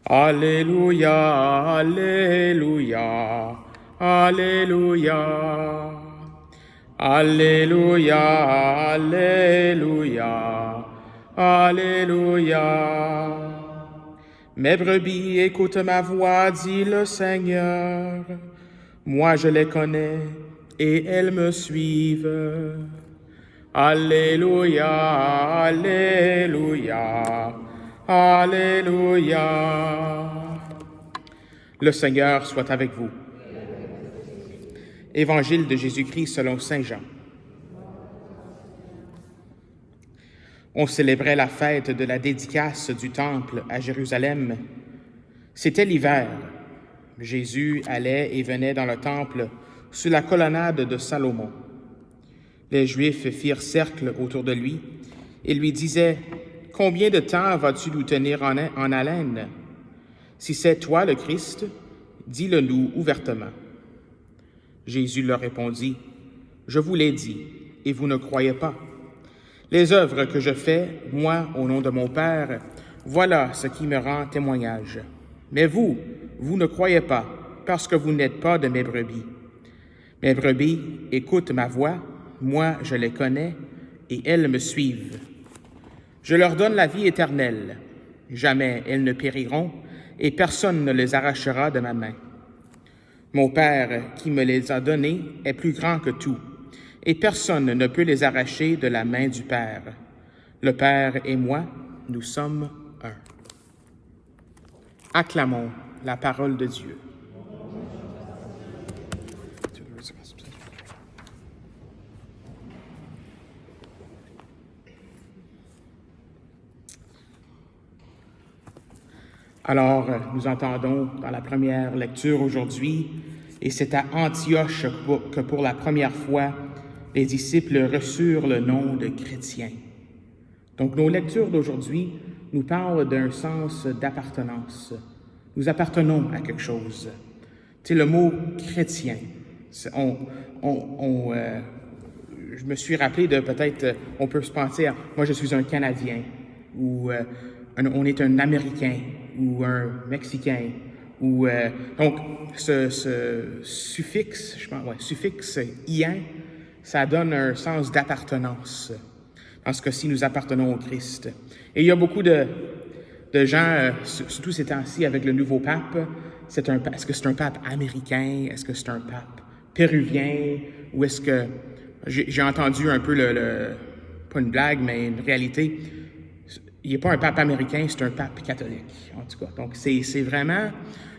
Alléluia, Alléluia, Alléluia. Alléluia, Alléluia, Alléluia. Mes brebis écoutent ma voix, dit le Seigneur. Moi je les connais et elles me suivent. Alléluia, Alléluia, Alléluia. Le Seigneur soit avec vous. Évangile de Jésus-Christ selon saint Jean. On célébrait la fête de la dédicace du temple à Jérusalem. C'était l'hiver. Jésus allait et venait dans le temple sous la colonnade de Salomon. Les Juifs firent cercle autour de lui et lui disaient « Combien de temps vas-tu nous tenir en haleine? Si c'est toi le Christ, dis-le-nous ouvertement. » Jésus leur répondit « Je vous l'ai dit, et vous ne croyez pas. Les œuvres que je fais, moi, au nom de mon Père, voilà ce qui me rend témoignage. Mais vous ne croyez pas, parce que vous n'êtes pas de mes brebis. Mes brebis écoutent ma voix, moi je les connais, et elles me suivent. Je leur donne la vie éternelle. Jamais elles ne périront, et personne ne les arrachera de ma main. Mon Père qui me les a donnés est plus grand que tout, et personne ne peut les arracher de la main du Père. Le Père et moi, nous sommes un. Acclamons la parole de Dieu. Alors, nous entendons dans la première lecture aujourd'hui, et c'est à Antioche que pour la première fois, les disciples reçurent le nom de chrétiens. Donc, nos lectures d'aujourd'hui nous parlent d'un sens d'appartenance. Nous appartenons à quelque chose. Tu sais, le mot chrétien, je me suis rappelé de peut-être, on peut se penser à, moi je suis un Canadien, ou on est un Américain, ou un Mexicain, ou donc ce suffixe, je pense, suffixe ien, ça donne un sens d'appartenance. Dans ce cas-ci, nous appartenons au Christ. Et il y a beaucoup de gens, surtout ces temps-ci avec le nouveau pape, est-ce que c'est un pape américain? Est-ce que c'est un pape péruvien? Ou est-ce que... J'ai entendu un peu pas une blague, mais une réalité. Il n'est pas un pape américain, c'est un pape catholique, en tout cas. Donc, c'est vraiment...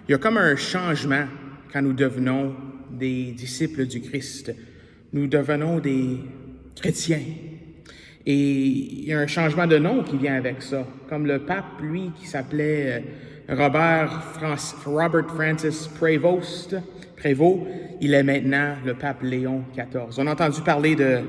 Il y a comme un changement quand nous devenons des disciples du Christ. Nous devenons des chrétiens. Et il y a un changement de nom qui vient avec ça. Comme le pape, lui, qui s'appelait Robert Francis Prévost, il est maintenant le pape Léon XIV. On a entendu parler de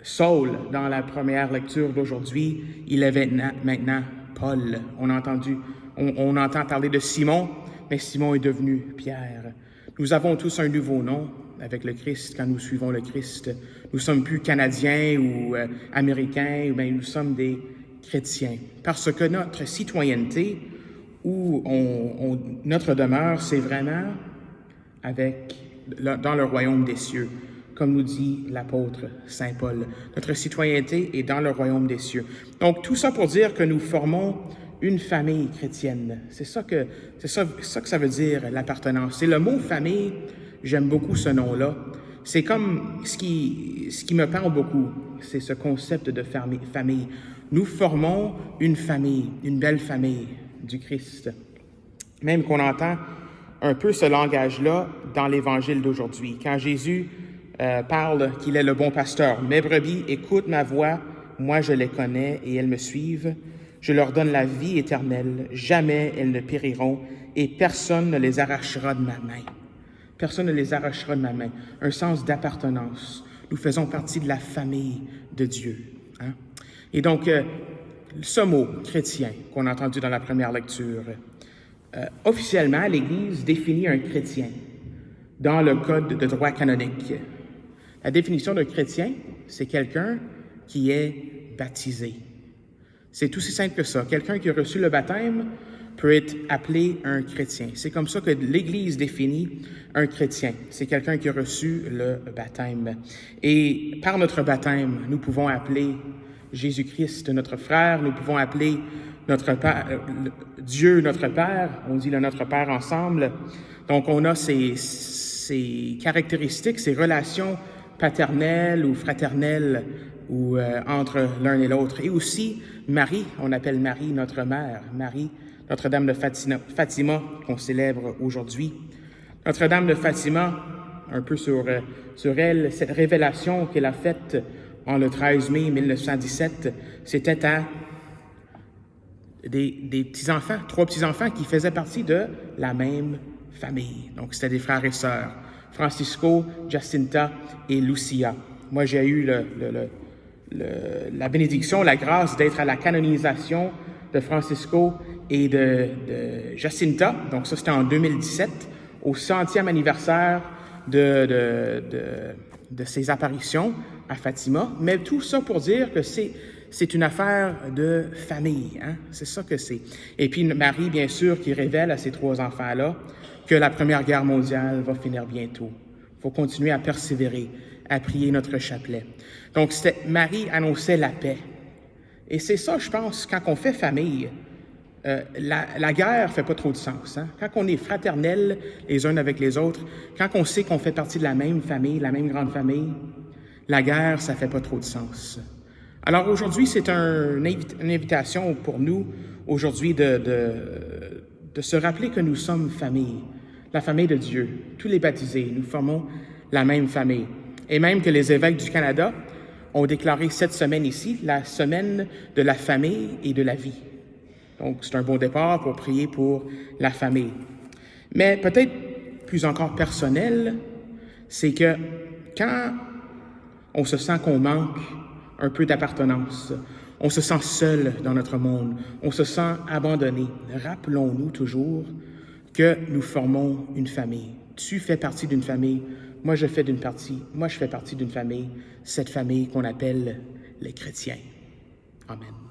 Saul dans la première lecture d'aujourd'hui. Il est maintenant Paul. On entend parler de Simon, mais Simon est devenu Pierre. Nous avons tous un nouveau nom avec le Christ quand nous suivons le Christ. Nous ne sommes plus Canadiens ou Américains, ou bien nous sommes des chrétiens. Parce que notre citoyenneté ou notre demeure, c'est vraiment dans le royaume des cieux, comme nous dit l'apôtre Saint Paul. Notre citoyenneté est dans le royaume des cieux. Donc, tout ça pour dire que nous formons une famille chrétienne. C'est ça que ça veut dire, l'appartenance. C'est le mot « famille », j'aime beaucoup ce nom-là. C'est comme ce qui me parle beaucoup, c'est ce concept de famille. Nous formons une famille, une belle famille du Christ. Même qu'on entend un peu ce langage-là dans l'Évangile d'aujourd'hui. Quand Jésus parle qu'il est le bon pasteur, « Mes brebis écoutent ma voix, moi je les connais et elles me suivent. Je leur donne la vie éternelle, jamais elles ne périront et personne ne les arrachera de ma main. » Personne ne les arrachera de ma main. Un sens d'appartenance. Nous faisons partie de la famille de Dieu. Hein? Et donc, ce mot chrétien qu'on a entendu dans la première lecture, officiellement, l'Église définit un chrétien dans le Code de droit canonique. La définition d'un chrétien, c'est quelqu'un qui est baptisé. C'est tout aussi simple que ça. Quelqu'un qui a reçu le baptême peut être appelé un chrétien. C'est comme ça que l'Église définit un chrétien. C'est quelqu'un qui a reçu le baptême. Et par notre baptême, nous pouvons appeler Jésus-Christ notre frère, nous pouvons appeler notre Père, Dieu notre Père, on dit le Notre Père ensemble. Donc on a ces caractéristiques, ces relations paternelles ou fraternelles ou entre l'un et l'autre. Et aussi Marie, on appelle Marie notre mère, Marie, Notre-Dame de Fatima, qu'on célèbre aujourd'hui. Notre-Dame de Fatima, un peu sur elle, cette révélation qu'elle a faite en le 13 mai 1917, c'était à des petits-enfants, 3 petits-enfants qui faisaient partie de la même famille. Donc, c'était des frères et sœurs, Francisco, Jacinta et Lucia. Moi, j'ai eu la bénédiction, la grâce d'être à la canonisation de Francisco et de Jacinta. Donc, ça, c'était en 2017, au 100e anniversaire de ses apparitions à Fatima. Mais tout ça pour dire que c'est une affaire de famille, hein? C'est ça que c'est. Et puis Marie, bien sûr, qui révèle à ces 3 enfants-là que la Première Guerre mondiale va finir bientôt. Il faut continuer à persévérer, à prier notre chapelet. Donc, Marie annonçait la paix. Et c'est ça, je pense, quand on fait famille, la guerre fait pas trop de sens. Hein? Quand on est fraternels les uns avec les autres, quand on sait qu'on fait partie de la même famille, la même grande famille, la guerre, ça fait pas trop de sens. Alors aujourd'hui, c'est une invitation pour nous, aujourd'hui, de se rappeler que nous sommes famille, la famille de Dieu. Tous les baptisés, nous formons la même famille. Et même que les évêques du Canada ont déclaré cette semaine ici, la semaine de la famille et de la vie. Donc, c'est un bon départ pour prier pour la famille. Mais peut-être plus encore personnel, c'est que quand on se sent qu'on manque un peu d'appartenance, on se sent seul dans notre monde, on se sent abandonné, rappelons-nous toujours que nous formons une famille. Tu fais partie d'une famille, moi je fais partie d'une famille, cette famille qu'on appelle les chrétiens. Amen.